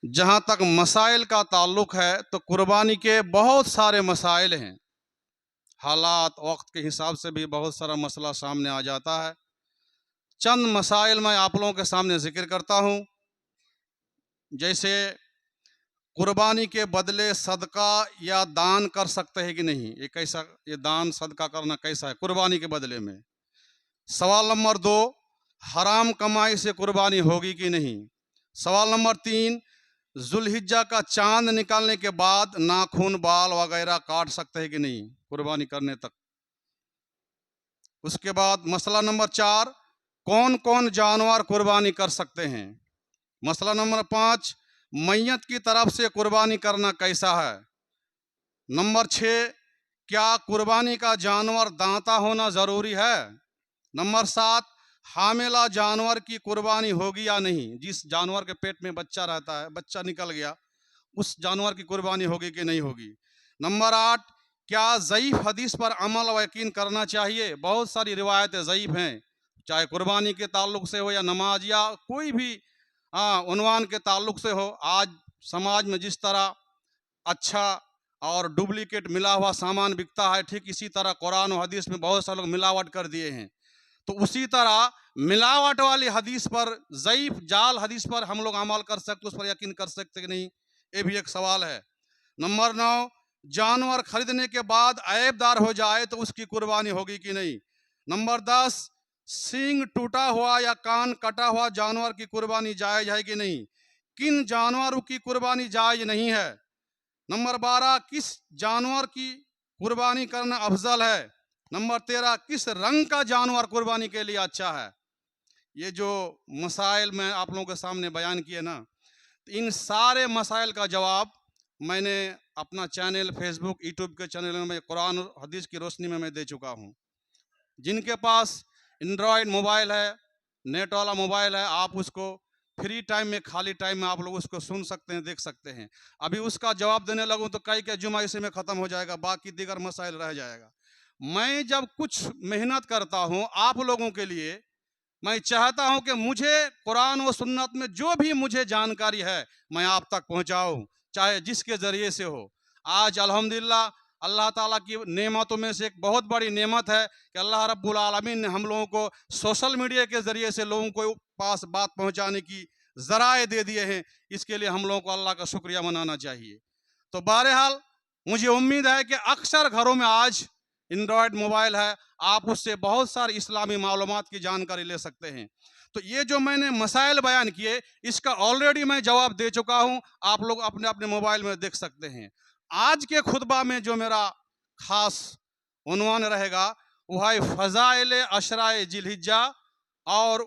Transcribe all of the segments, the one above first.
जहाँ तक मसाइल का ताल्लुक़ है तो कुर्बानी के बहुत सारे मसाइल हैं। हालात वक्त के हिसाब से भी बहुत सारा मसला सामने आ जाता है। चंद मसाइल मैं आप लोगों के सामने ज़िक्र करता हूँ। जैसे कुर्बानी के बदले सदका या दान कर सकते हैं कि नहीं, ये कैसा, ये दान सदका करना कैसा है कुर्बानी के बदले में। सवाल नंबर 2, हराम कमाई से कुर्बानी होगी कि नहीं। सवाल नंबर 3, जुल्हिज्जा का चांद निकालने के बाद नाखून बाल वगैरह काट सकते हैं कि नहीं कुर्बानी करने तक। उसके बाद मसला नंबर 4, कौन कौन जानवर कुर्बानी कर सकते हैं। मसला नंबर 5, मैयत की तरफ से कुर्बानी करना कैसा है। नंबर 6, क्या कुर्बानी का जानवर दांता होना ज़रूरी है। नंबर 7, हामिला जानवर की कुर्बानी होगी या नहीं। जिस जानवर के पेट में बच्चा रहता है, बच्चा निकल गया, उस जानवर की कुर्बानी होगी कि नहीं होगी। नंबर 8, क्या ज़ईफ़ हदीस पर अमल व यकीन करना चाहिए। बहुत सारी रिवायतें ज़ईफ़ हैं, चाहे कुर्बानी के ताल्लुक़ से हो या नमाज या कोई भी उन्वान के ताल्लुक़ से हो। आज समाज में जिस तरह अच्छा और डुप्लीकेट मिला हुआ सामान बिकता है, ठीक इसी तरह कुरान और हदीस में बहुत सारे लोग मिलावट कर दिए हैं। तो उसी तरह मिलावट वाली हदीस पर, ज़ईफ़ जाल हदीस पर हम लोग अमल कर सकते, उस पर यकीन कर सकते कि नहीं, ये भी एक सवाल है। नंबर 9, जानवर खरीदने के बाद ऐबदार हो जाए तो उसकी कुर्बानी होगी कि नहीं। नंबर 10, सींग टूटा हुआ या कान कटा हुआ जानवर की कुर्बानी जायज़ है कि नहीं। किन जानवरों की कुर्बानी जायज़ नहीं है। नंबर 12, किस जानवर की कुर्बानी करना अफजल है। नंबर 13, किस रंग का जानवर कुर्बानी के लिए अच्छा है। ये जो मसाइल मैं आप लोगों के सामने बयान किए ना, तो इन सारे मसाइल का जवाब मैंने अपना चैनल फेसबुक यूट्यूब के चैनल में कुरान और हदीस की रोशनी में मैं दे चुका हूँ। जिनके पास एंड्रॉयड मोबाइल है, नेट वाला मोबाइल है, आप उसको फ्री टाइम में, खाली टाइम में आप लोग उसको सुन सकते हैं, देख सकते हैं। अभी उसका जवाब देने लगूँ तो कई के जुमा इसी में ख़त्म हो जाएगा, बाकी दीगर मसाइल रह जाएगा। मैं जब कुछ मेहनत करता हूँ आप लोगों के लिए, मैं चाहता हूं कि मुझे कुरान व सुन्नत में जो भी मुझे जानकारी है मैं आप तक पहुंचाऊं, चाहे जिसके ज़रिए से हो। आज अल्हम्दुलिल्लाह अल्लाह ताला की नेमतों में से एक बहुत बड़ी नेमत है कि अल्लाह रब्बुल आलमीन ने हम लोगों को सोशल मीडिया के ज़रिए से लोगों को पास बात पहुंचाने की ज़राए दे दिए हैं। इसके लिए हम लोगों को अल्लाह का शुक्रिया मनाना चाहिए। तो बहरहाल मुझे उम्मीद है कि अक्सर घरों में आज एंड्रॉयड मोबाइल है, आप उससे बहुत सारी इस्लामी मालूमात की जानकारी ले सकते हैं। तो ये जो मैंने मसाइल बयान किए, इसका ऑलरेडी मैं जवाब दे चुका हूँ, आप लोग अपने अपने मोबाइल में देख सकते हैं। आज के खुतबा में जो मेरा खास उन्वान रहेगा वह है फ़ज़ाइल अशराए जिलहिज्जा और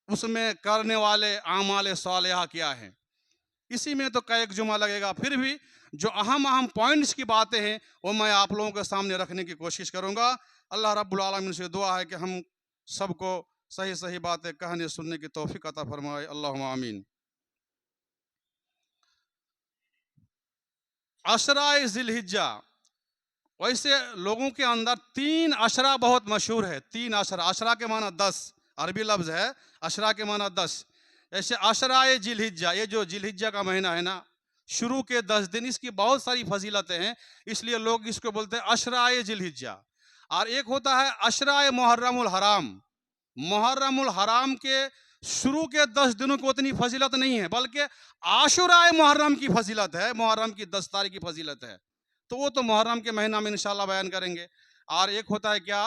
उसमें करने वाले आमाल सालिहा क्या हैं। इसी में तो कई एक जुमा लगेगा, फिर भी जो अहम अहम पॉइंट्स की बातें हैं वो मैं आप लोगों के सामने रखने की कोशिश करूंगा। अल्लाह रब्बुल आलमीन से दुआ है कि हम सबको सही सही बातें कहने सुनने की तौफीक अता फरमाए। अल्लाहुम्मा आमीन। अशराए ज़िलहिज्जा, वैसे लोगों के अंदर 3 अशरा बहुत मशहूर है। 3 अशरा, अशरा के माना 10, अरबी लफ्ज़ है, अशरा के माना 10। ऐसे अशराए जिलहिज्जा, ये जो जिलहिज्जा का महीना है ना, शुरू के 10 दिन, इसकी बहुत सारी फजीलतें हैं, इसलिए लोग इसको बोलते हैं अशराए जिलहिज्जा। और एक होता है अशराए मुहर्रमुल हराम। मुहर्रमुल हराम के शुरू के 10 दिनों की उतनी फजीलत नहीं है, बल्कि आशुराए मुहर्रम की फजीलत है, मुहर्रम की 10 तारीख की फजीलत है। तो वो तो मुहर्रम के महीना में इंशाल्लाह बयान करेंगे। और एक होता है क्या,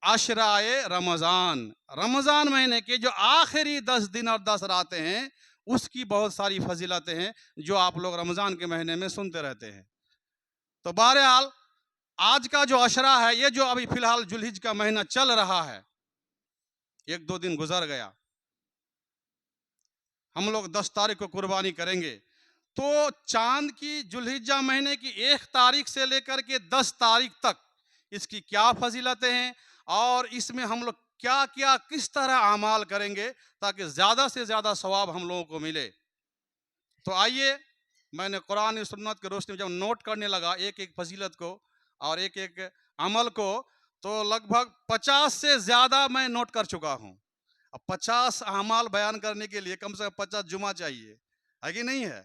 अशराए रमज़ान, रमज़ान महीने के जो आखिरी 10 दिन और 10 रातें हैं, उसकी बहुत सारी फजीलतें हैं जो आप लोग रमज़ान के महीने में सुनते रहते हैं। तो बहरहाल आज का जो अशरा है, ये जो अभी फिलहाल जुल्हिज का महीना चल रहा है, 1-2 दिन गुजर गया, हम लोग 10 तारीख को कुर्बानी करेंगे। तो चांद की जुल्हिज्जा महीने की 1 तारीख से लेकर के 10 तारीख तक इसकी क्या फजीलतें हैं और इसमें हम लोग क्या क्या किस तरह अमाल करेंगे ताकि ज़्यादा से ज़्यादा सवाब हम लोगों को मिले। तो आइए, मैंने कुरान और सुन्नत की रोशनी में जब नोट करने लगा एक एक फजीलत को और एक एक अमल को, तो लगभग 50 से ज़्यादा मैं नोट कर चुका हूँ। अब 50 अमाल बयान करने के लिए कम से कम 50 जुमा चाहिए, है कि नहीं है?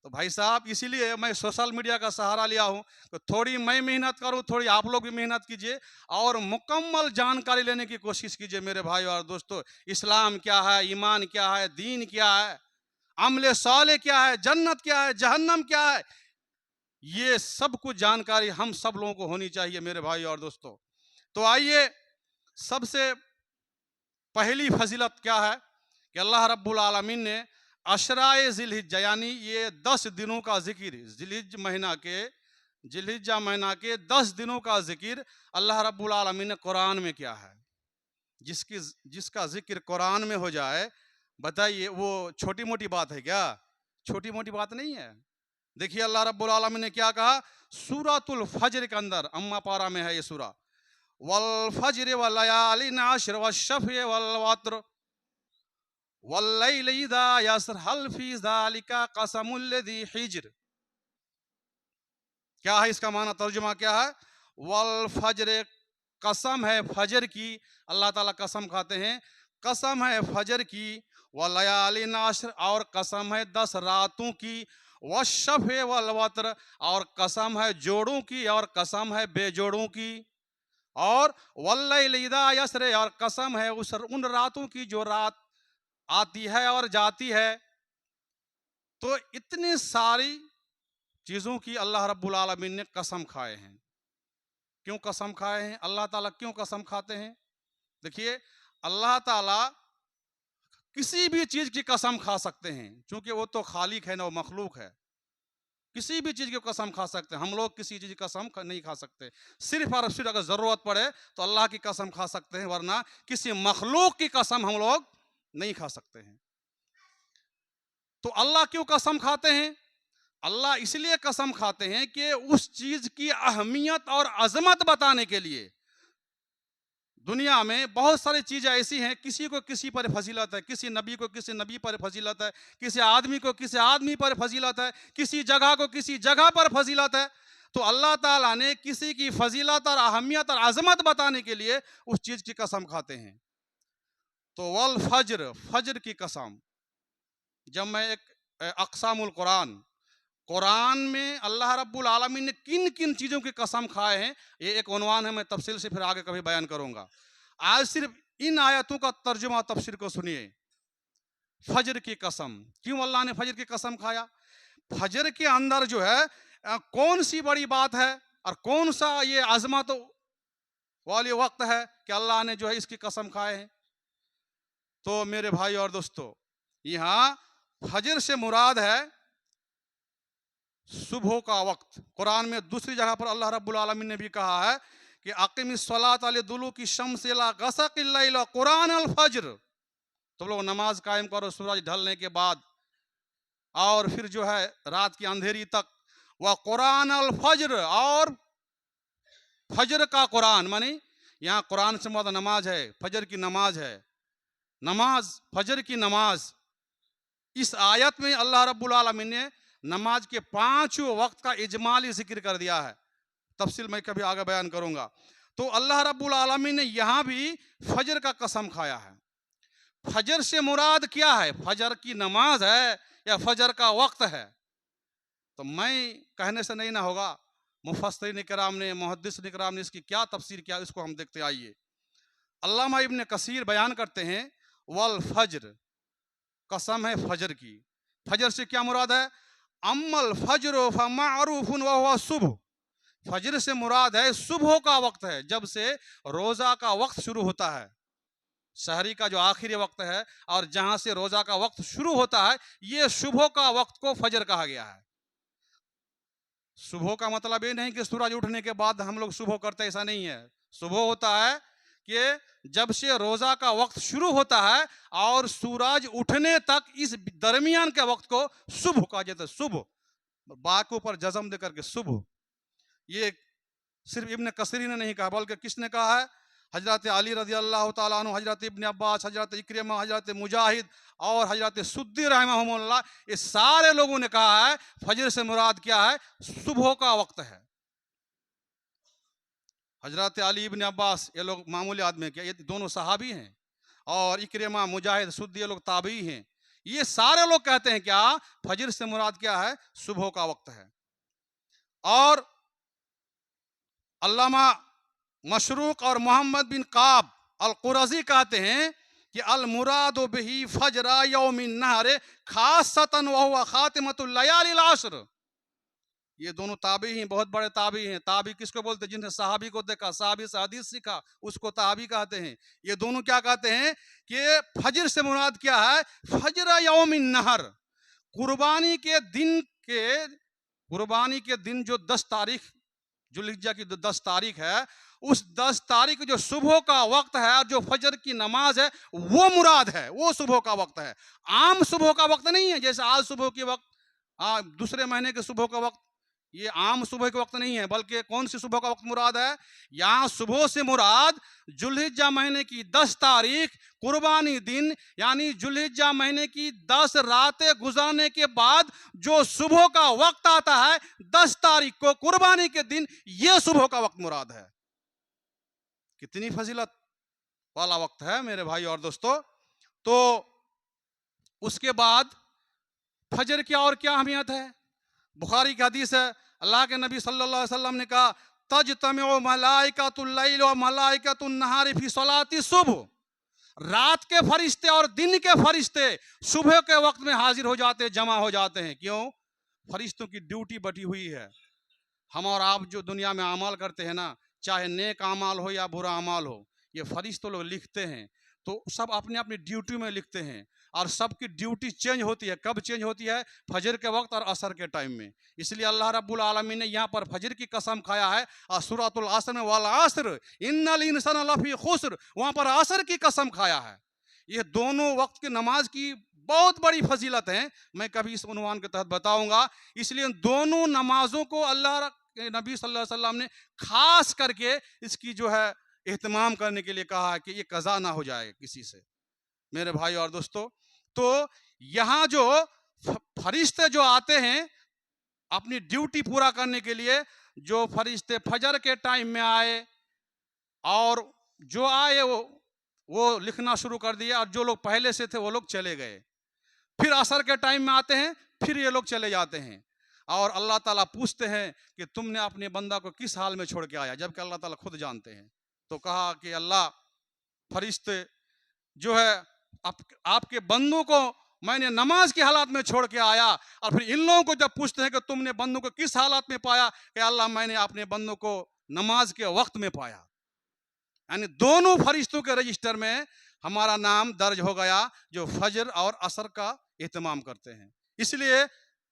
तो भाई साहब, इसीलिए मैं सोशल मीडिया का सहारा लिया हूँ। तो थोड़ी मैं मेहनत करूँ, थोड़ी आप लोग भी मेहनत कीजिए और मुकम्मल जानकारी लेने की कोशिश कीजिए मेरे भाई और दोस्तों। इस्लाम क्या है, ईमान क्या है, दीन क्या है, अमले साले क्या है, जन्नत क्या है, जहन्नम क्या है, ये सब कुछ जानकारी हम सब लोगों को होनी चाहिए मेरे भाई और दोस्तों। तो आइए, सबसे पहली फजीलत क्या है कि अल्लाह रब्बुल आलमीन ने अशराए जिलहिज्जा यानी ये 10 दिनों का जिक्र, जिलहिज्जा महीना के 10 दिनों का जिक्र अल्लाह रब्बुल आलमीन ने कुरान में किया है। जिसका जिक्र कुरान में हो जाए, बताइए वो छोटी मोटी बात है क्या? छोटी मोटी बात नहीं है। देखिए अल्लाह रब्बुल आलमीन ने क्या कहा सूरतुल फज्र के अंदर, अम्मा पारा में है ये सूरा, वल फज्र वलयालिन अश्र वश्शफ़ी वल वत्र वल्लैलि इज़ा यसर हल फी ज़ालिका क़समुल लज़ी हिज्र। क्या है इसका माना, तर्जुमा क्या है? वल फज्र, कसम है फजर की, अल्लाह ताला कसम खाते हैं, कसम है फजर की, वलयालिन अश्र, और कसम है 10 रातों की, वश्शफ़े वल वत्र, और कसम है जोड़ों की और कसम है बेजोड़ों की, और वल्लैलि इज़ा यसर, और कसम है उन रातों की जो रात आती है और जाती है। तो इतनी सारी चीजों की अल्लाह रब्बुल आलमीन ने कसम खाए हैं। क्यों कसम खाए हैं? अल्लाह ताला क्यों कसम खाते हैं? देखिए, अल्लाह ताला किसी भी चीज की कसम खा सकते हैं, क्योंकि वो तो खालिक है ना, वो मखलूक है। किसी भी चीज की कसम खा सकते हैं, हम लोग किसी चीज की कसम नहीं खा सकते। सिर्फ और सिर्फ अगर जरूरत पड़े तो अल्लाह की कसम खा सकते हैं, वरना किसी मखलूक की कसम हम लोग नहीं खा सकते हैं। तो अल्लाह क्यों कसम खाते हैं? अल्लाह इसलिए कसम खाते हैं कि उस चीज की अहमियत और अजमत बताने के लिए। दुनिया में बहुत सारी चीजें ऐसी हैं, किसी को किसी पर फजीलत है, किसी नबी को किसी नबी पर फजीलत है, किसी आदमी को किसी आदमी पर फजीलत है, किसी जगह को किसी जगह पर फजीलत है। तो अल्लाह ताला ने किसी की फजीलत और अहमियत और अजमत बताने के लिए उस चीज की कसम खाते हैं। तो वल फज्र, फज्र की कसम। जब मैं एक अक़सामुल कुरान, कुरान में अल्लाह रब्बुल आलमीन ने किन किन चीज़ों की कसम खाए हैं, ये एक उन्वान है, मैं तफसील से फिर आगे कभी बयान करूंगा। आज सिर्फ इन आयतों का तर्जुमा तफसीर को सुनिए। फजर की कसम, क्यों अल्लाह ने फजर की कसम खाया? फजर के अंदर जो है कौन सी बड़ी बात है और कौन सा ये अजमत वाली वक्त है कि अल्लाह ने जो है इसकी कसम खाए हैं? तो मेरे भाई और दोस्तों, यहाँ फजर से मुराद है सुबह का वक्त। कुरान में दूसरी जगह पर अल्लाह रब्बुल आलमीन ने भी कहा है कि अक़ीमिस सलात दुलूकी शम्स इला गसक़िल लैल कुरान अल फज्र, तुम लोग नमाज कायम करो सूरज ढलने के बाद और फिर जो है रात की अंधेरी तक। वह कुरान अल फज्र, और फजर का कुरान, मानी यहाँ कुरान से मुराद नमाज है, फजर की नमाज है, नमाज फजर की नमाज। इस आयत में अल्लाह रब्बुल आलमीन ने नमाज के 5 वक्त का इजमाली जिक्र कर दिया है, तफसील मैं कभी आगे बयान करूंगा। तो अल्लाह रब्बुल आलमीन ने यहाँ भी फजर का कसम खाया है। फजर से मुराद क्या है? फजर की नमाज है या फजर का वक्त है? तो मैं कहने से नहीं ना होगा, मुफस्सिरीन किराम ने, मुहद्दिसीन किराम ने इसकी क्या तफसीर किया, इसको हम देखते आइए। अल्लामा इब्न कसीर बयान करते हैं, वल फज्र, कसम है फजर की। फजर से क्या मुराद है? अम्मल फज्र फमारूफुन व हुवा सुबह, फजर से मुराद है सुबह का वक्त है, जब से रोजा का वक्त शुरू होता है, शहरी का जो आखिरी वक्त है, और जहां से रोजा का वक्त शुरू होता है, ये सुबह का वक्त को फजर कहा गया है। सुबह का मतलब ये नहीं कि सूरज उठने के बाद हम लोग सुबह करते, ऐसा नहीं है। सुबह होता है कि जब से रोजा का वक्त शुरू होता है और सूरज उठने तक, इस दरमियान के वक्त को सुबह कहा जाता है। सुबह, बाकों पर जज़म देकर के सुबह। ये सिर्फ इब्न कसीर ने नहीं कहा, बल्कि किसने कहा है? हजरत अली रज़ी अल्लाह ताला अन्हु, हजरत इब्न अब्बास, हजरत इक्रिमा, हजरत मुजाहिद और हजरत सुद्दी रहमहुमुल्लाह, ये सारे लोगों ने कहा है फजर से मुराद क्या है? सुबह का वक्त है। हजरत अली इब्न अब्बास, ये लोग मामूली आदमी, क्या ये दोनों सहाबी हैं, और इक्रिमा, मुजाहिद, सुद्दी, ये लोग ताबी हैं। ये सारे लोग कहते हैं क्या, फजर से मुराद क्या है, सुबह का वक्त है। और अल्लामा मशरूक और मोहम्मद बिन काब अल कुरजी कहते हैं कि अल मुराद बिही फजरा यौमिन नहर खासतन व हुवा खातिमतुल लयालिल अश्र। ये दोनों ताबी हैं, बहुत बड़े ताबी हैं। ताबी किसको बोलते हैं, जिन्हें सहाबी को देखा, सहाबी से हदीस सीखा, उसको ताबी कहते हैं। ये दोनों क्या कहते हैं कि फजर से मुराद क्या है, फजरा यौमिन नहर, कुर्बानी के दिन जो 10 तारीख जुल्हिज्जा की 10 तारीख है, उस 10 तारीख जो सुबह का वक्त है और जो फजर की नमाज है, वो मुराद है, वो सुबह का वक्त है। आम सुबह का वक्त नहीं है, जैसे आज सुबह के वक्त, दूसरे महीने के सुबह का वक्त, ये आम सुबह के वक्त नहीं है, बल्कि कौन सी सुबह का वक्त मुराद है, यहाँ सुबह से मुराद जुल्हिज्जा महीने की 10 तारीख कुर्बानी दिन, यानी जुल्हिज्जा महीने की 10 रातें गुजरने के बाद जो सुबह का वक्त आता है 10 तारीख को कुर्बानी के दिन, ये सुबह का वक्त मुराद है। कितनी फजीलत वाला वक्त है मेरे भाई और दोस्तों। तो उसके बाद फजर की और क्या अहमियत है, बुखारी की हदीस है, अल्लाह के नबी सल्लल्लाहु अलैहि वसल्लम ने कहा, तजतमिउ मलाइकातुल लैल व मलाइकातुन नहार फी सलाती सुबह। रात के फरिश्ते और दिन के फरिश्ते सुबह के वक्त में हाजिर हो जाते, जमा हो जाते हैं। क्यों, फरिश्तों की ड्यूटी बटी हुई है। हम और आप जो दुनिया में अमाल करते हैं ना, चाहे नेक अमाल हो या बुरा अमाल हो, ये फरिश्ते लोग लिखते हैं। तो सब अपने अपनी ड्यूटी में लिखते हैं, और सबकी ड्यूटी चेंज होती है। कब चेंज होती है, फजर के वक्त और असर के टाइम में। इसलिए अल्लाह रब्बुल आलमीन ने यहाँ पर फजर की कसम खाया है, और सूरतुल असर में वाल असर इन्नल इंसान लफी खुस्र, वहाँ पर असर की कसम खाया है। ये दोनों वक्त की नमाज की बहुत बड़ी फजीलत है, मैं कभी इस उन्वान के तहत बताऊंगा। इसलिए दोनों नमाजों को अल्लाह के नबी सल्लल्लाहु अलैहि वसल्लम ने खास करके इसकी जो है एहतमाम करने के लिए कहा है कि ये कज़ा ना हो जाए किसी से। मेरे भाई और दोस्तों, तो यहाँ जो फरिश्ते जो आते हैं अपनी ड्यूटी पूरा करने के लिए, जो फरिश्ते फजर के टाइम में आए और जो आए वो लिखना शुरू कर दिया, और जो लोग पहले से थे वो लोग चले गए। फिर असर के टाइम में आते हैं, फिर ये लोग चले जाते हैं, और अल्लाह ताला पूछते हैं कि तुमने अपने बंदा को किस हाल में छोड़ के आया, जबकि अल्लाह ताला खुद जानते हैं। तो कहा कि अल्लाह, फरिश्ते जो है आपके बंदों को मैंने नमाज की हालत में छोड़ के आया। और फिर इन लोगों को जब पूछते हैं कि तुमने बंदों को किस हालत में पाया, कि अल्लाह मैंने अपने बंदों को नमाज के वक्त में पाया। यानी दोनों फरिश्तों के रजिस्टर में हमारा नाम दर्ज हो गया, जो फजर और असर का एहतमाम करते हैं। इसलिए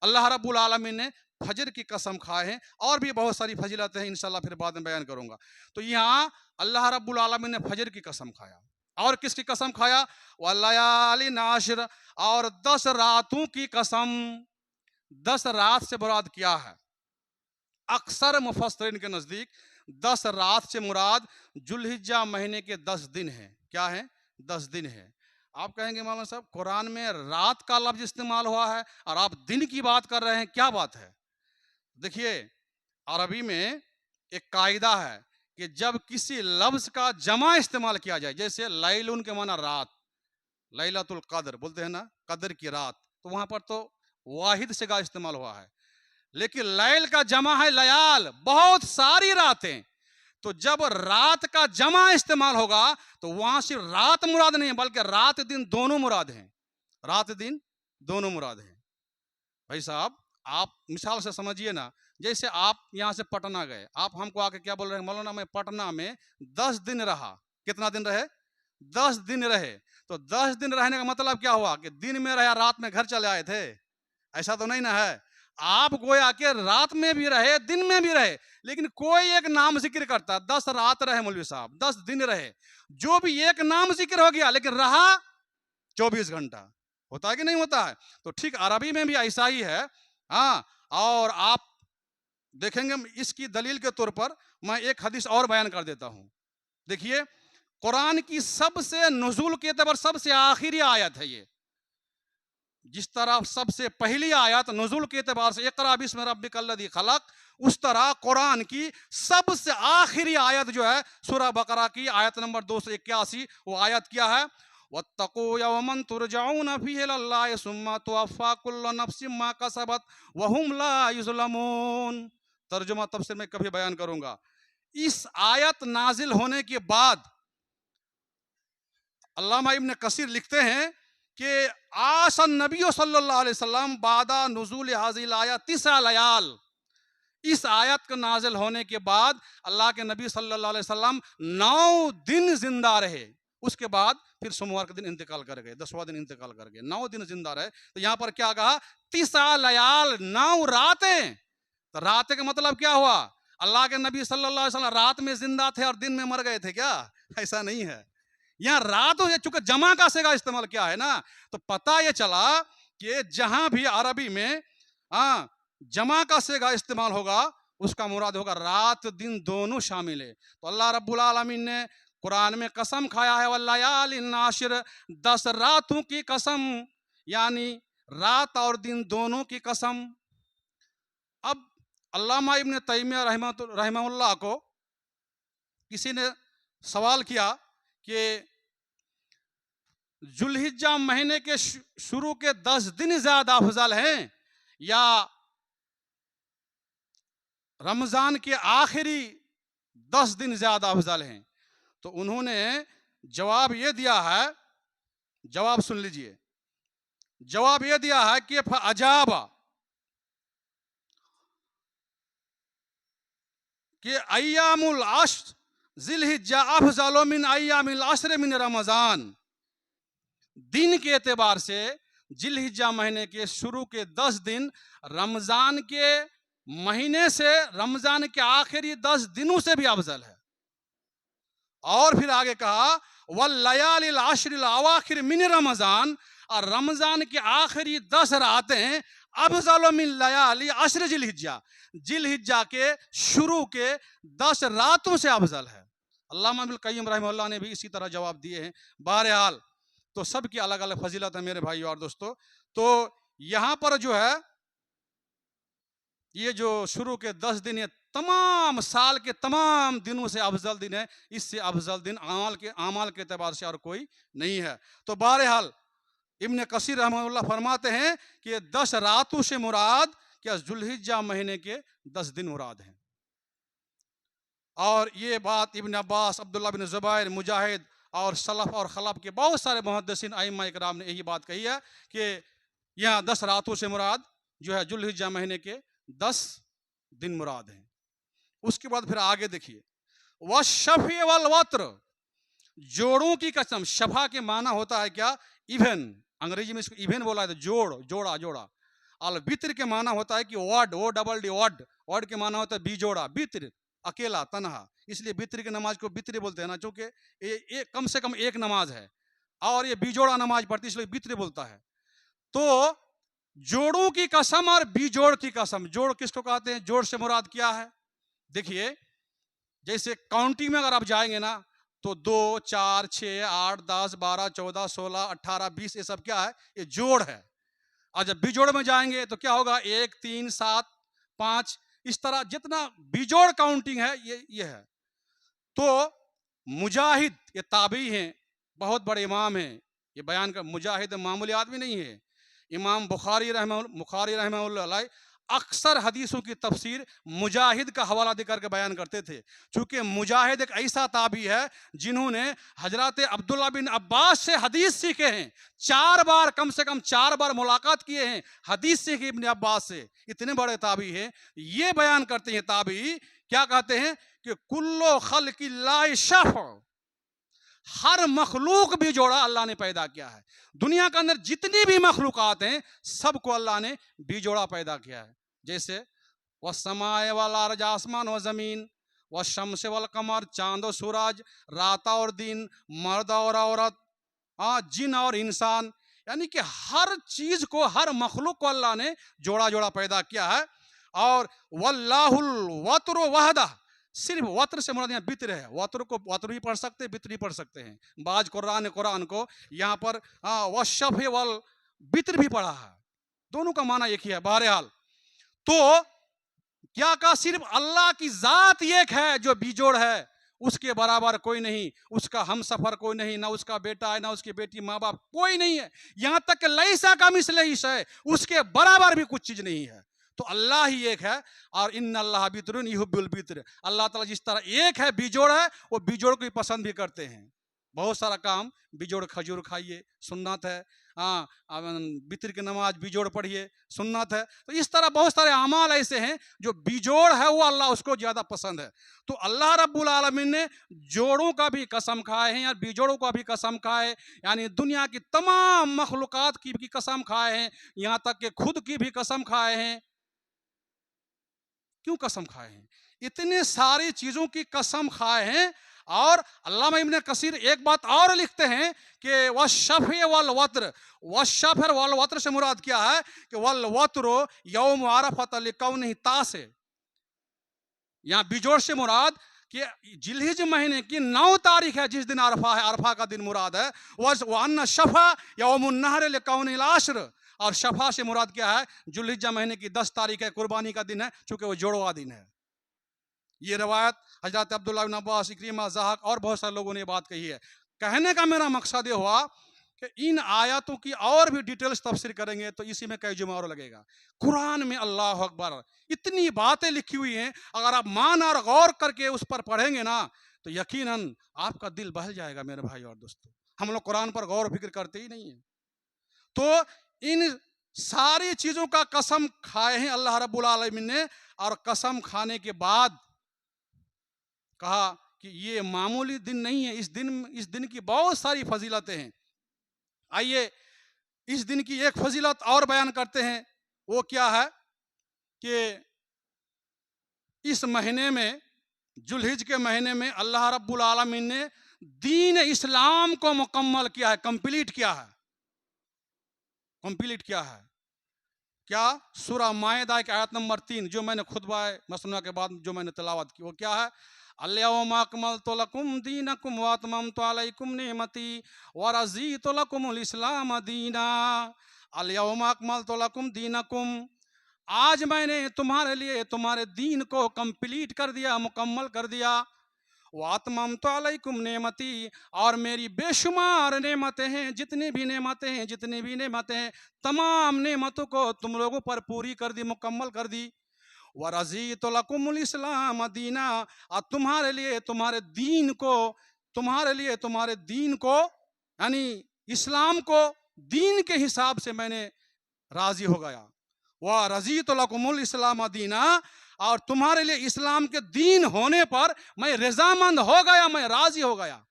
अल्लाह रब्बुल आलमीन ने फजर की कसम खाए हैं। और भी बहुत सारी फजीलतें हैं, इंशाल्लाह फिर बाद में बयान करूंगा। तो यहाँ अल्लाह रब्बुल आलमीन ने फजर की कसम खाया, और किसकी कसम खाया, वल्लयाली नाशिर, और 10 रातों की कसम। 10 रात से मुराद क्या है, अक्सर मुफस्सिरीन के नजदीक 10 रात से मुराद जुल्हिज्जा महीने के 10 दिन है। क्या है, 10 दिन है। आप कहेंगे मौलाना साहब, कुरान में रात का लफ्ज इस्तेमाल हुआ है और आप दिन की बात कर रहे हैं, क्या बात है। देखिए, अरबी में एक कायदा है कि जब किसी लफ्ज का जमा इस्तेमाल किया जाए, जैसे लैलुन के माना रात, लैलतुल कद्र बोलते हैं ना, कद्र की रात, तो वहां पर तो वाहिद से का इस्तेमाल हुआ है। लेकिन लैल का जमा है लयाल, बहुत सारी रातें। तो जब रात का जमा इस्तेमाल होगा तो वहां सिर्फ रात मुराद नहीं है, बल्कि रात दिन दोनों मुराद हैं। रात दिन दोनों मुराद हैं। भाई साहब, आप मिसाल से समझिए ना, जैसे आप यहां से पटना गए, आप हमको आके क्या बोल रहे हैं, मौलाना मैं पटना में 10 दिन रहा। कितना दिन रहे, 10 दिन रहे। तो 10 दिन रहने का मतलब क्या हुआ कि दिन में रहे, रात में घर चले आए थे, ऐसा तो नहीं ना है। आप गोया के रात में भी रहे, दिन में भी रहे, लेकिन कोई एक नाम जिक्र करता, 10 रात रहे मौलवी साहब, 10 दिन रहे, जो भी एक नाम जिक्र हो गया, लेकिन रहा 24 घंटा। होता है कि नहीं होता है। तो ठीक अरबी में भी ऐसा ही है। हाँ, और आप देखेंगे, इसकी दलील के तौर पर मैं एक हदीस और बयान कर देता हूं। देखिए, कुरान की सबसे नुज़ूल के एतबार सबसे आखिरी आयत है ये। जिस तरह सबसे पहली आयत नुज़ूल के एतबार से इक़रा बिस्मि रब्बिकल्लज़ी खलक़, उस तरह कुरान की सबसे आखिरी आयत जो है सूरह बकरा की आयत नंबर 281, वो आयत क्या है, वत्तकू यौमन तुरजाऊन फीहि इलल्लाहि सुम्मा तुवफ़्फ़ा कुल्लु नफ्सिम मा कसबत व हुम ला युज़लमून। तर्जुमा तफसीर में कभी बयान करूंगा। इस आयत नाजिल होने के बाद अल्लामा इब्न कसीर लिखते हैं कि आसन नबी सल्लल्लाहु अलैहि वसल्लम बादा नुज़ूल हाज़िल आयत 9 लयाल, इस आयत के नाजिल होने के बाद अल्लाह के नबी सल्लल्लाहु अलैहि वसल्लम 9 दिन जिंदा रहे। उसके बाद फिर सोमवार के दिन इंतकाल कर गए, 10वां दिन इंतकाल कर गए। 9 दिन जिंदा रहे। तो यहाँ पर क्या कहा? 9 लयाल, 9 रातें। तो रात का मतलब क्या हुआ? अल्लाह के नबी सल्लल्लाहु अलैहि वसल्लम रात में जिंदा थे और दिन में मर गए थे क्या? ऐसा नहीं है। यहाँ रात हो, चूंकि जमा का सेगा इस्तेमाल क्या है ना, तो पता ये चला कि जहां भी अरबी में जमा का सेगा इस्तेमाल होगा उसका मुराद होगा रात दिन दोनों शामिल है। तो अल्लाह रब्बुल आलमीन ने कुरान में कसम खाया है वल्लयालिन नाशिर, 10 रातों की कसम, यानी रात और दिन दोनों की कसम। अब अल्लामा इब्न तैमिया रहमतुल्लाह को किसी ने सवाल किया कि जुल्हिज्जा महीने के शुरू के 10 दिन ज्यादा अफजल हैं या रमजान के आखिरी 10 दिन ज्यादा अफजल हैं? तो उन्होंने जवाब ये दिया है, जवाब सुन लीजिए, जवाब ये दिया है कि फअजाबा कि अय्यामुल अश्र जिल्हिज्जा अफजल मिन अय्यामिल अश्र मिन रमजान। दिन के एतबार से जिल्हिज्जा महीने के शुरू के 10 दिन रमजान के महीने से रमजान के आखिरी 10 दिनों से भी अफजल है। और फिर आगे कहा वल्लयालिल अश्रिल अवाखिर मिन रमजान, और रमजान के आखिरी 10 रातें अफजल मिन लयाली अश्र जिल्हिज्जा, जिल्हिज्जा के शुरू के 10 रातों से अफजल है। अल्लामा इब्नुल क़य्यिम रहमतुल्लाह ने भी इसी तरह जवाब दिए हैं। बहरहाल तो सबकी अलग अलग फजीलत है मेरे भाइयों और दोस्तों। तो यहाँ पर जो है ये जो शुरू के 10 दिन ये तमाम साल के तमाम दिनों से अफजल दिन है। इससे अफजल दिन आमाल के एतबार से और कोई नहीं है। तो बहरहाल इब्न कसीर रहमतुल्लाह फरमाते हैं कि 10 रातों से मुराद क्या जुल्हिज्जा महीने के 10 दिन मुराद हैं। और ये बात इब्न अब्बास, अब्दुल्लाह बिन ज़ुबैर, मुजाहिद और सलफ और खलफ के बहुत सारे मुहद्दिसीन अइम्मा इकराम ने यही बात कही है कि यहाँ 10 रातों से मुराद जो है जुल्हिज्जा महीने के 10 दिन मुराद हैं। उसके बाद फिर आगे देखिए वश्शफ़ी वल वत्र, जोड़ों की कसम। शफा के माना होता है क्या? इवन, अंग्रेजी में इसको इवन बोला है तो जोड़, जोड़ा, जोड़ा। अल वित्र के माना होता है कि वड, ओ डबल डी वड, वड के माना होता है बिजोड़ा, वित्र अकेला तनहा, इसलिए वित्र की नमाज को वित्र बोलते हैं ना, चूंकि कम से कम एक नमाज है और ये बिजोड़ा नमाज पढ़ती इसलिए वित्र बोलता है। तो जोड़ों की कसम और बिजोड़ की कसम। जोड़ किसको कहते हैं? जोड़ से मुराद क्या है? देखिए जैसे काउंटिंग में अगर आप जाएंगे ना तो 2, 4, 6, 8, 10, 12, 14, 16, 18, 20 ये सब क्या है? ये जोड़ है। और जब बिजोड़ में जाएंगे तो क्या होगा? 1, 3, 7, 5, इस तरह जितना बिजोड़ काउंटिंग है ये है। तो मुजाहिद ये ताबी हैं, बहुत बड़े इमाम हैं, ये बयान कर, मुजाहिद मामूली आदमी नहीं है। इमाम बुखारी रहमतुल्लाह अक्सर हदीसों की तफसीर मुजाहिद का हवाला देकर के बयान करते थे। चूंकि मुजाहिद एक ऐसा ताबी है जिन्होंने हजरत अब्दुल्ला बिन अब्बास से हदीस सीखे हैं। 4 बार, कम से कम 4 बार मुलाकात किए हैं, हदीस सीखे इब्न अब्बास से। इतने बड़े ताबी हैं। ये बयान करते हैं ताबी, क्या कहते हैं कि कुल्लो खल्क़िल्लाहि शफ़, हर मखलूक भी जोड़ा अल्लाह ने पैदा किया है। दुनिया के अंदर जितनी भी मखलूकात हैं सबको अल्लाह ने बिजोड़ा पैदा किया है। जैसे वह समाए वाला अर्ज, आसमान व जमीन, वह शम्स वल कमर, चांद और सूरज, रात और दिन, मर्द और औरत, जिन और इंसान, यानी कि हर चीज को, हर मखलूक को अल्लाह ने जोड़ा जोड़ा पैदा किया है। और वल्लाहुल वत्र वहदा, सिर्फ वत्र से मुराद यहाँ बित्र है। वत्र को वत्र भी पढ़ सकते हैं, बित्र भी पढ़ सकते हैं। बाज कुरान को यहाँ पर वशफ वल बित्र भी पढ़ा है, दोनों का माना एक ही है। बहरहाल तो क्या कहा? सिर्फ अल्लाह की जात एक है जो बिजोड़ है, उसके बराबर कोई नहीं, उसका हम सफर कोई नहीं, ना उसका बेटा है ना उसकी बेटी, माँ बाप कोई नहीं है। यहाँ तक कि लैसा का मिस्ले है, उसके बराबर भी कुछ चीज नहीं है। तो अल्लाह ही एक है। और इन्ना अल्लाह बितरुन युहिब्बुल बितर, अल्लाह ताला जिस तरह एक है, बिजोड़ है, वो बिजोड़ को भी पसंद भी करते हैं। बहुत सारा काम बिजोड़, खजूर खाइए सुन्नत है, हाँ, बितर की नमाज बिजोड़ पढ़िए सुन्नत है। तो इस तरह बहुत सारे अमाल ऐसे हैं जो बिजोड़ है वो अल्लाह उसको ज्यादा पसंद है। तो अल्लाह रब्बुल आलमीन ने जोड़ों का भी कसम खाए हैं या बिजोड़ों का भी कसम खाए, यानी दुनिया की तमाम मखलूकात की भी कसम खाए हैं, यहाँ तक कि खुद की भी कसम खाए हैं। क्यों कसम खाए हैं? इतने सारी चीजों की कसम खाए हैं। और अल्लामा इब्न कसीर एक बात और लिखते हैं कि वशफ़े वल वत्र, वशफ़ वल वत्र से मुराद क्या है कि वल वत्रो यौम अरफत लिकौनिही तासे, यहाँ बिजोड़ से मुराद कि जिलहिज महीने की 9 तारीख है जिस दिन अरफा है, अरफा का दिन मुराद है। वअन्न शफ़ा यौमुन नहर लिकौनिहिल आश्र, और शफा से मुराद क्या है, जुल्हिज्जा महीने की 10 तारीख है, कुर्बानी का दिन है, चूंकि वो जोड़वा दिन है। ये रवायत हजरत अब्दुल्लाह बिन अब्बास, इक्रिमा, ज़हाक और बहुत सारे लोगों ने बात कही है। कहने का मेरा मकसद ये हुआ कि इन आयतों की और भी डिटेल्स तफसीर करेंगे तो इसी में कई जुमा और लगेगा। कुरान में अल्लाह अकबर इतनी बातें लिखी हुई हैं, अगर आप मान और गौर करके उस पर पढ़ेंगे ना तो यकीनन आपका दिल बहल जाएगा। मेरे भाई और दोस्तों, हम लोग कुरान पर गौर फिक्र करते ही नहीं है। तो इन सारी चीजों का कसम खाए हैं अल्लाह रब्बुल आलमीन ने, और कसम खाने के बाद कहा कि ये मामूली दिन नहीं है, इस दिन की बहुत सारी फजीलतें हैं। आइए इस दिन की एक फजीलत और बयान करते हैं। वो क्या है कि इस महीने में, जुल्हिज के महीने में, अल्लाह रब्बुल आलमीन ने दीन इस्लाम को मुकम्मल किया है, कंप्लीट किया है। कंप्लीट किया है क्या? सूरह मायदा की आयत नंबर 3 जो मैंने खुतबा मसनूआ के बाद जो मैंने तिलावत की, वो क्या है? अल-यौमा अकमलतु लकुम दीनकुम व अतममतु अलैकुम निअमती व रज़ीतु लकुमुल इस्लाम दीना। अल-यौमा अकमलतु लकुम दीनकुम, आज मैंने तुम्हारे लिए तुम्हारे दीन को कंप्लीट कर दिया, मुकम्मल कर दिया। वातममतु अलैकुम नेमती, और मेरी बेशुमार नेमतें हैं, जितनी भी नेमतें हैं, तमाम नेमतों को तुम लोगों पर पूरी कर दी, मुकम्मल कर दी। वरज़ीतु लकुमुल इस्लाम दीना, और तुम्हारे लिए तुम्हारे दीन को यानी इस्लाम को दीन के हिसाब से मैंने राजी हो गया। वरज़ीतु लकुमुल इस्लाम दीना, और तुम्हारे लिए इस्लाम के दीन होने पर मैं रजामंद हो गया, मैं राजी हो गया।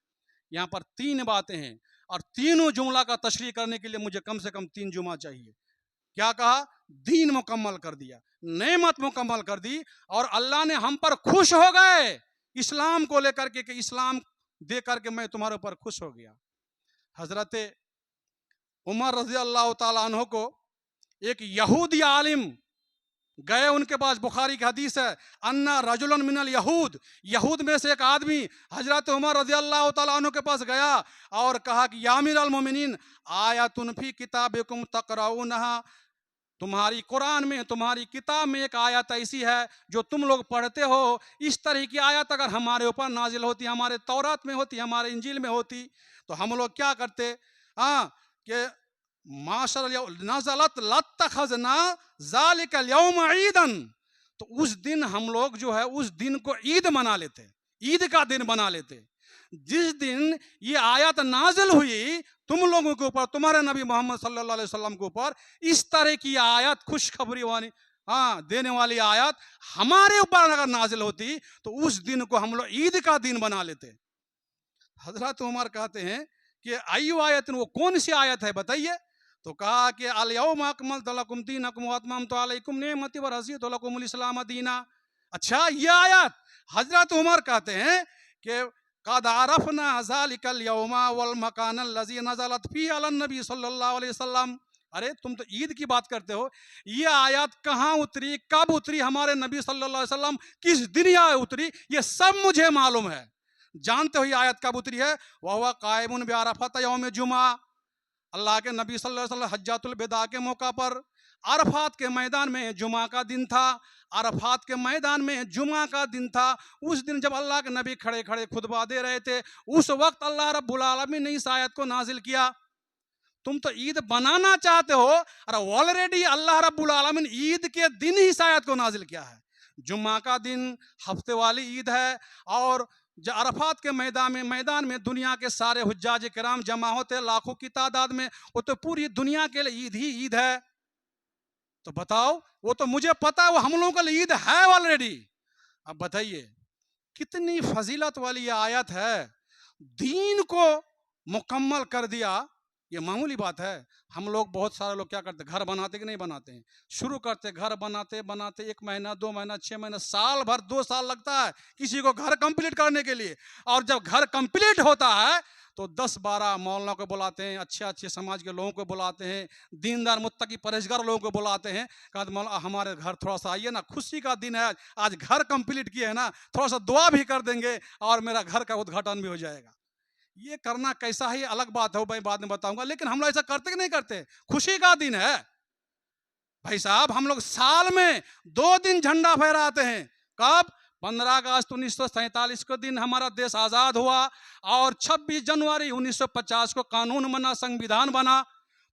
यहाँ पर 3 बातें हैं, और तीनों जुमला का तशरीह करने के लिए मुझे कम से कम 3 जुमा चाहिए। क्या कहा? दीन मुकम्मल कर दिया, नेमत मुकम्मल कर दी, और अल्लाह ने हम पर खुश हो गए इस्लाम को लेकर के, कि इस्लाम दे करके मैं तुम्हारे ऊपर खुश हो गया। हजरत उमर रजी अल्लाह ताला अन्हु को एक यहूदी आलिम गए, उनके पास, बुखारी की हदीस है, अन्ना रजुलन मिनल यहूद में से एक आदमी हजरत उमर रज़ी अल्लाह तआला अन्हु के पास गया और कहा कि या अमीर अल मोमिनीन आयतुन फी किताबिकुम तक़राऊनहा, तुम्हारी कुरान में, तुम्हारी किताब में एक आयत ऐसी है जो तुम लोग पढ़ते हो, इस तरह की आयत अगर हमारे ऊपर नाजिल होती, हमारे तौरात में होती, हमारे इंजील में होती, तो हम लोग क्या करते? कि माशर नज़लत लत्तखज़ना ज़ालिकल यौम ईदन, तो उस दिन हम लोग जो है उस दिन को ईद मना लेते, ईद का दिन बना लेते। जिस दिन ये आयत नाजिल हुई तुम लोगों के ऊपर, तुम्हारे नबी मोहम्मद सल्लल्लाहु अलैहि वसल्लम के ऊपर, इस तरह की आयत, खुशखबरी वाली देने वाली आयत हमारे ऊपर अगर नाजिल होती तो उस दिन को हम लोग ईद का दिन बना लेते। हजरत उमर कहते हैं कि आयु आयत, वो कौन सी आयत है बताइए? तो कहा कि अल-यौमा अकमलतु लकुम दीनकुम व अतममतु अलैकुम निअमती व रज़ीतु लकुमुल इस्लाम दीना। अच्छा, ये आयत हजरत उमर कहते हैं कि क़द अरफ़ना ज़ालिकल यौमा वल मकान अल्लज़ी नज़लत फ़ीही अलन नबी सल्लल्लाहु अलैहि वसल्लम। अरे तुम तो ईद की बात करते हो, ये आयत कहाँ उतरी, कब उतरी, हमारे नबी सल्लल्लाहु अलैहि वसल्लम किस दिन यह उतरी, ये सब मुझे मालूम है। जानते हो ये आयत कब उतरी है? वह हुआ कायमुन बिअरफ़त यौम जुमा, अल्लाह के नबी सल्लल्लाहु अलैहि वसल्लम हज्जतुल विदा के मौका पर अरफात के मैदान में जुमा का दिन था, अरफात के मैदान में जुमा का दिन था। उस दिन जब अल्लाह के नबी खड़े खड़े खुतबा दे रहे थे, उस वक्त अल्लाह रब्बुल आलमीन ने इस आयत को नाजिल किया। तुम तो ईद बनाना चाहते हो, और ऑलरेडी अल्लाह रब्बुल आलमीन ईद के दिन ही इस आयत को नाजिल किया है। जुम्मा का दिन हफ्ते वाली ईद है, और जो अरफात के मैदान में दुनिया के सारे हुज्जाज किराम जमा होते हैं लाखों की तादाद में, वो तो पूरी दुनिया के लिए ईद ही ईद है। तो बताओ, वो तो मुझे पता है वो हम लोगों के लिए ईद है ऑलरेडी। अब बताइए कितनी फजीलत वाली ये आयत है। दीन को मुकम्मल कर दिया, ये मामूली बात है। हम लोग बहुत सारे लोग क्या करते, घर बनाते कि नहीं बनाते हैं, शुरू करते घर बनाते बनाते 1 महीना 2 महीना 6 महीना साल भर 2 साल लगता है किसी को घर कंप्लीट करने के लिए। और जब घर कंप्लीट होता है तो 10-12 मौलाना को बुलाते हैं, अच्छे अच्छे समाज के लोगों को बुलाते हैं, दीनदार मुत्तकी परहेजगार लोगों को बुलाते हैं। कहते मौलाना हमारे घर थोड़ा सा आइए ना, खुशी का दिन है, आज घर कंप्लीट किए है ना, थोड़ा सा दुआ भी कर देंगे और मेरा घर का उद्घाटन भी हो जाएगा। ये करना कैसा है, ये अलग बात है, भाई बाद में बताऊंगा। लेकिन हम लोग ऐसा करते कि नहीं करते? खुशी का दिन है भाई साहब, हम लोग साल में 2 दिन झंडा फहराते हैं। कब? 15 अगस्त 1947 को दिन हमारा देश आजाद हुआ, और 26 जनवरी 1950 को कानून बना, संविधान बना।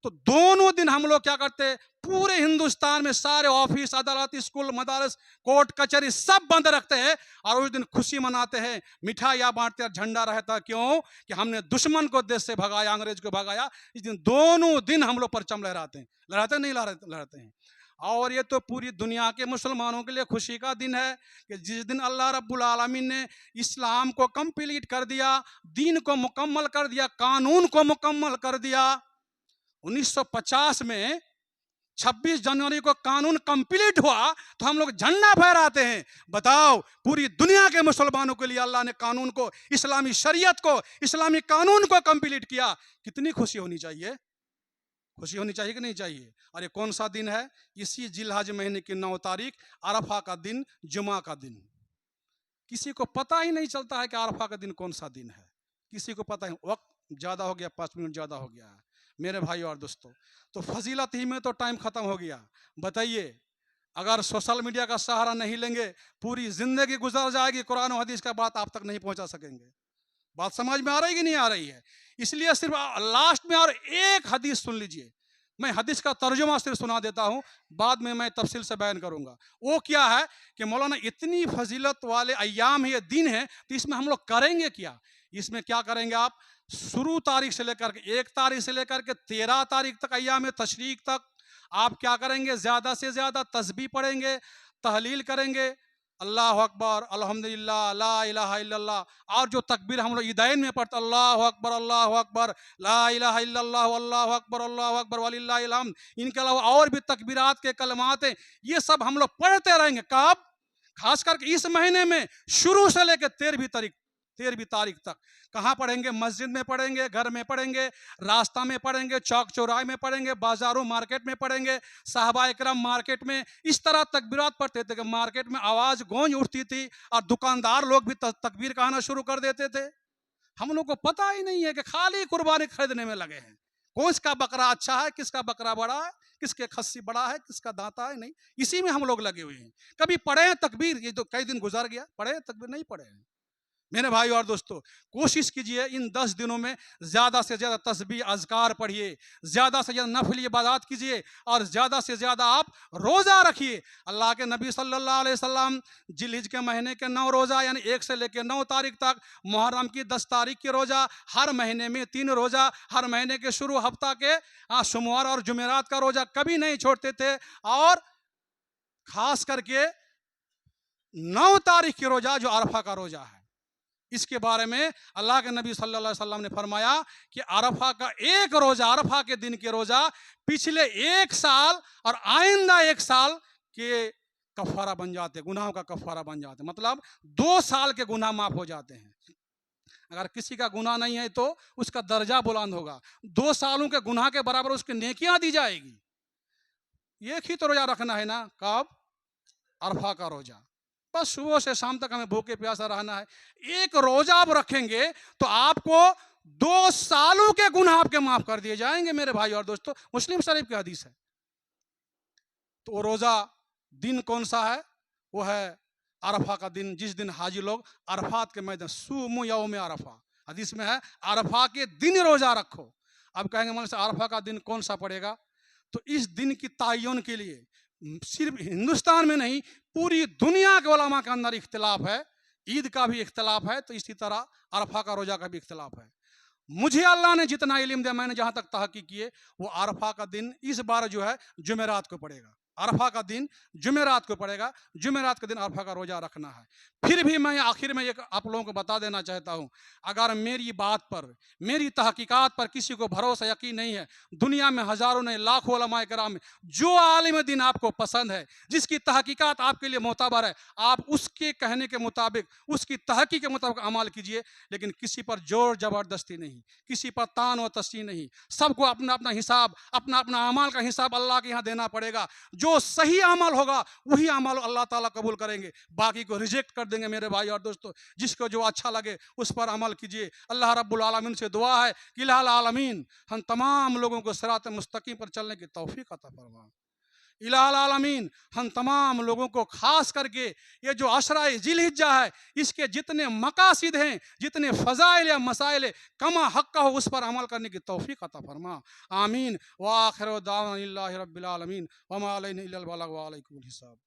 तो दोनों दिन हम लोग क्या करते, पूरे हिंदुस्तान में सारे ऑफिस अदालत स्कूल मदारस कोर्ट कचहरी सब बंद रखते हैं, और उस दिन खुशी मनाते हैं, मिठाइयाँ बांटते हैं, झंडा रहता है। क्यों? कि हमने दुश्मन को देश से भगाया, अंग्रेज को भगाया। इस दिन दोनों दिन हम लोग परचम लहराते हैं। लहराते नहीं लहराते हैं। और ये तो पूरी दुनिया के मुसलमानों के लिए खुशी का दिन है कि जिस दिन अल्लाह रब्बुल आलमीन ने इस्लाम को कंप्लीट कर दिया, दीन को मुकम्मल कर दिया, कानून को मुकम्मल कर दिया। 1950 में 26 जनवरी को कानून कंप्लीट हुआ तो हम लोग झंडा फहराते हैं। बताओ, पूरी दुनिया के मुसलमानों के लिए अल्लाह ने कानून को, इस्लामी शरीयत को, इस्लामी कानून को कंप्लीट किया। कितनी खुशी होनी चाहिए, खुशी होनी चाहिए कि नहीं चाहिए? और ये कौन सा दिन है? इसी जिलहज महीने की 9 तारीख, अरफा का दिन, जुमा का दिन। किसी को पता ही नहीं चलता है कि अरफा का दिन कौन सा दिन है, किसी को पता ही। वक्त ज़्यादा हो गया, 5 मिनट ज़्यादा हो गया है मेरे भाई और दोस्तों। तो फजीलत ही में तो टाइम खत्म हो गया। बताइए, अगर सोशल मीडिया का सहारा नहीं लेंगे, पूरी जिंदगी गुजर जाएगी, कुरान और हदीस का बात आप तक नहीं पहुंचा सकेंगे। बात समझ में आ रही कि नहीं आ रही है? इसलिए सिर्फ लास्ट में और एक हदीस सुन लीजिए। मैं हदीस का तर्जुमा सिर्फ सुना देता हूं, बाद में मैं तफसील से बयान करूंगा। वो क्या है कि मौलाना इतनी फजीलत वाले अय्याम है, ये दिन है, तो इसमें हम लोग करेंगे क्या? इसमें क्या करेंगे आप? शुरू तारीख से लेकर के 1 तारीख से लेकर के 13 तारीख तक, अय्याम तशरीक तक, आप क्या करेंगे? ज्यादा से ज्यादा तस्बीह पढ़ेंगे, तहलील करेंगे, अल्लाह अकबर, अल्हम्दुलिल्लाह, ला इलाहा इल्लल्लाह। और जो तकबीर हम लोग ईदैन में पढ़ते, अल्लाह अकबर, ला इलाहा इल्लल्लाह, अल्लाह अकबर वलिल्लाहिल हम्द, इनके अलावा और भी तकबीरात के कलमात हैं, ये सब हम लोग पढ़ते रहेंगे। कब? खास करके इस महीने में, शुरू से लेकर 13वीं तारीख तक। कहाँ पढ़ेंगे? मस्जिद में पढ़ेंगे, घर में पढ़ेंगे, रास्ता में पढ़ेंगे, चौक चौराहे में पढ़ेंगे, बाजारों मार्केट में पढ़ेंगे, साहबाए किराम मार्केट में इस तरह तकबीरात पढ़ते थे कि मार्केट में आवाज गूंज उठती थी, और दुकानदार लोग भी तकबीर कहना शुरू कर देते थे। हम लोग को पता ही नहीं है कि खाली कुर्बानी खरीदने में लगे हैं। कौन सा बकरा अच्छा है, किसका बकरा बड़ा है, किसके खस्सी बड़ा है, किसका दांता है, नहीं, इसी में हम लोग लगे हुए हैं। कभी पढ़े हैं तकबीर? ये तो कई दिन गुजर गया, पढ़े हैं तकबीर? नहीं पढ़े हैं। मेरे भाई और दोस्तों, कोशिश कीजिए इन 10 दिनों में ज़्यादा से ज़्यादा तस्बीह अज़कार पढ़िए, ज़्यादा से ज़्यादा नफली इबादत कीजिए, और ज़्यादा से ज़्यादा आप रोज़ा रखिए। अल्लाह के नबी सल्लल्लाहु अलैहि वसल्लम जिलहिज के महीने के 9 रोज़ा, यानी 1 से लेकर 9 तारीख तक, मुहर्रम की 10 तारीख की रोज़ा, हर महीने में 3 रोज़ा, हर महीने के शुरू हफ्ता के सोमवार और जुमेरात का रोज़ा कभी नहीं छोड़ते थे। और ख़ास करके 9 तारीख की रोज़ा जो अरफा का रोज़ा है, इसके बारे में अल्लाह के नबी सल्लल्लाहु अलैहि वसल्लम ने फरमाया कि अरफा का एक रोजा, अरफा के दिन के रोजा पिछले 1 साल और आइंदा 1 साल के कफारा बन जाते, गुनाहों का कफारा बन जाते। मतलब 2 साल के गुनाह माफ हो जाते हैं। अगर किसी का गुनाह नहीं है तो उसका दर्जा बुलंद होगा, 2 सालों के गुनाह के बराबर उसकी नेकियां दी जाएगी। एक ही तो रोजा रखना है ना, कब? अरफा का रोजा। बस सुबह से शाम तक हमें भूखे प्यासा रहना है। एक रोजा आप रखेंगे तो आपको 2 सालों के गुनाह आपके माफ कर दिए जाएंगे। मेरे भाई और दोस्तों, मुस्लिम शरीफ की हदीस है। तो वो रोज़ा दिन कौन सा है? वो है अरफा का दिन, जिस दिन हाजी लोग अरफात के मैदान, सूमु यौम अरफा, हदीस में है अरफा के दिन रोज़ा रखो। अब कहेंगे मौलाना साहब अरफा का दिन कौन सा पड़ेगा? तो इस दिन की तयन के लिए सिर्फ हिंदुस्तान में नहीं, पूरी दुनिया के उलमा के अंदर इख्तिलाफ है। ईद का भी इख्तिलाफ है, तो इसी तरह अरफा का रोज़ा का भी इख्तिलाफ है। मुझे अल्लाह ने जितना इल्म दिया, मैंने जहां तक तहकीक किए, वो अरफा का दिन इस बार जो है जुमेरात को पड़ेगा। अरफा का दिन जुमेरात को पड़ेगा, जुमेरात के दिन अरफा का रोजा रखना है। फिर भी मैं आखिर में एक आप लोगों को बता देना चाहता हूं, अगर मेरी बात पर, मेरी तहकीकात पर किसी को भरोसा यकीन नहीं है, दुनिया में हजारों नहीं लाखों उलमा किराम में जो आलिम दिन आपको पसंद है, जिसकी तहकीकात आपके लिए मोतबर है, आप उसके कहने के मुताबिक, उसकी तहकीक के मुताबिक अमल कीजिए। लेकिन किसी पर जोर जबरदस्ती नहीं, किसी पर तान व तस्नी नहीं। सबको अपना अपना हिसाब, अपना अपना अमाल का हिसाब अल्लाह के यहाँ देना पड़ेगा। जो सही अमल होगा वही अमल अल्लाह ताला कबूल करेंगे, बाकी को रिजेक्ट कर देंगे। मेरे भाई और दोस्तों, जिसको जो अच्छा लगे उस पर अमल कीजिए। अल्लाह रब्बुल आलमीन से दुआ है कि इलाहुल आलमीन हम तमाम लोगों को सिरात मुस्तकीम पर चलने की तौफीक अता फरमा। इलाहुल आलमीन हम तमाम लोगों को खास करके ये जो अशरा जिलहिज्जा है, इसके जितने मकासिद हैं, जितने फ़ज़ाइल या मसाइल है, कमा हक़्क़ हो उस पर अमल करने की तौफीक अता फरमा। आमीन। व आखिरु दावाना अनिल्लाहि रब्बिल आलमीन व मा अलैना इल्लल बलाग व अलैकुमुल हिसाब।